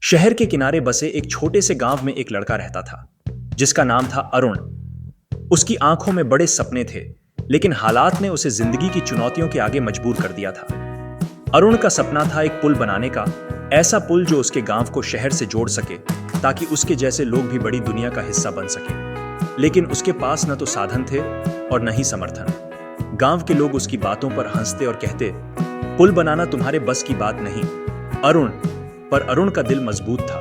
शहर के किनारे बसे एक छोटे से गांव में एक लड़का रहता था जिसका नाम था अरुण। उसकी आंखों में बड़े सपने थे, लेकिन हालात ने उसे जिंदगी की चुनौतियों के आगे मजबूर कर दिया था। अरुण का सपना था एक पुल बनाने का, ऐसा पुल जो उसके गांव को शहर से जोड़ सके ताकि उसके जैसे लोग भी बड़ी दुनिया का हिस्सा बन सके। लेकिन उसके पास न तो साधन थे और न ही समर्थन। गांव के लोग उसकी बातों पर हंसते और कहते, पुल बनाना तुम्हारे बस की बात नहीं अरुण। पर अरुण का दिल मजबूत था।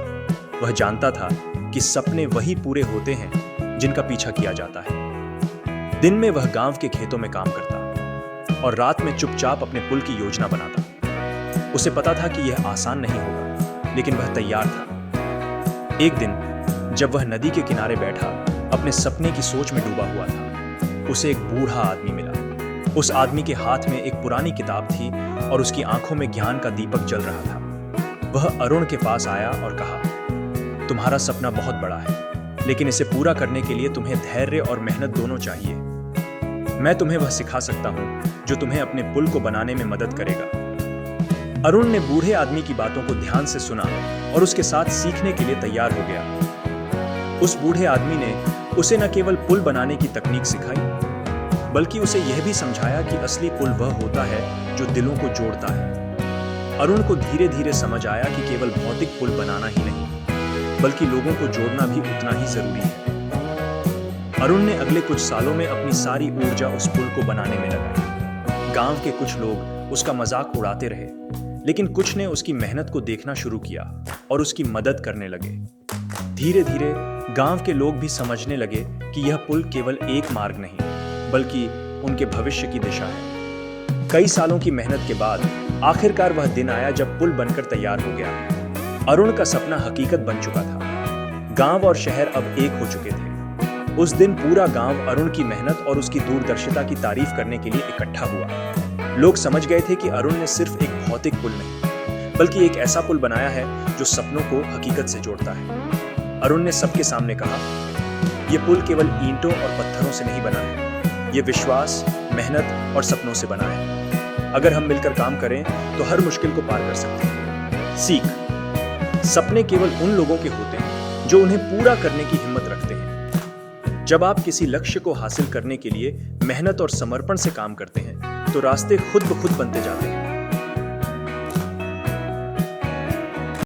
वह जानता था कि सपने वही पूरे होते हैं जिनका पीछा किया जाता है। दिन में वह गांव के खेतों में काम करता और रात में चुपचाप अपने पुल की योजना बनाता। उसे पता था कि यह आसान नहीं होगा, लेकिन वह तैयार था। एक दिन जब वह नदी के किनारे बैठा अपने सपने की सोच में डूबा हुआ था, उसे एक बूढ़ा आदमी मिला। उस आदमी के हाथ में एक पुरानी किताब थी और उसकी आंखों में ज्ञान का दीपक जल रहा था। वह अरुण के पास आया और कहा, तुम्हारा सपना बहुत बड़ा है, लेकिन इसे पूरा करने के लिए तुम्हें धैर्य और मेहनत दोनों चाहिए। मैं तुम्हें वह सिखा सकता हूं जो तुम्हें अपने पुल को बनाने में मदद करेगा। अरुण ने बूढ़े आदमी की बातों को ध्यान से सुना और उसके साथ सीखने के लिए तैयार हो गया। उस बूढ़े आदमी ने उसे न केवल पुल बनाने की तकनीक सिखाई, बल्कि उसे यह भी समझाया कि असली पुल वह होता है जो दिलों को जोड़ता है। अरुण को धीरे धीरे समझ आया कि केवल भौतिक पुल बनाना ही नहीं, बल्कि लोगों को जोड़ना भी उतना ही जरूरी है। अरुण ने अगले कुछ सालों में अपनी सारी ऊर्जा उस पुल को बनाने में लगाई। गांव के कुछ लोग उसका मजाक उड़ाते रहे, लेकिन कुछ ने उसकी मेहनत को देखना शुरू किया और उसकी मदद करने लगे। धीरे धीरे गांव के लोग भी समझने लगे कि यह पुल केवल एक मार्ग नहीं, बल्कि उनके भविष्य की दिशा है। कई सालों की मेहनत के बाद आखिरकार वह दिन आया जब पुल बनकर तैयार हो गया। अरुण का सपना हकीकत बन चुका था। गांव और शहर अब एक हो चुके थे। उस दिन पूरा गांव अरुण की मेहनत और उसकी दूरदर्शिता की तारीफ करने के लिए इकट्ठा हुआ। लोग समझ गए थे कि अरुण ने सिर्फ एक भौतिक पुल नहीं, बल्कि एक ऐसा पुल बनाया है जो सपनों को हकीकत से जोड़ता है। अरुण ने सबके सामने कहा, यह पुल केवल ईंटों और पत्थरों से नहीं बना है, यह विश्वास, मेहनत और सपनों से बना है। अगर हम मिलकर काम करें तो हर मुश्किल को पार कर सकते हैं। सीख, सपने केवल उन लोगों के होते हैं जो उन्हें पूरा करने की हिम्मत रखते हैं। जब आप किसी लक्ष्य को हासिल करने के लिए मेहनत और समर्पण से काम करते हैं तो रास्ते खुद ब खुद बनते जाते हैं।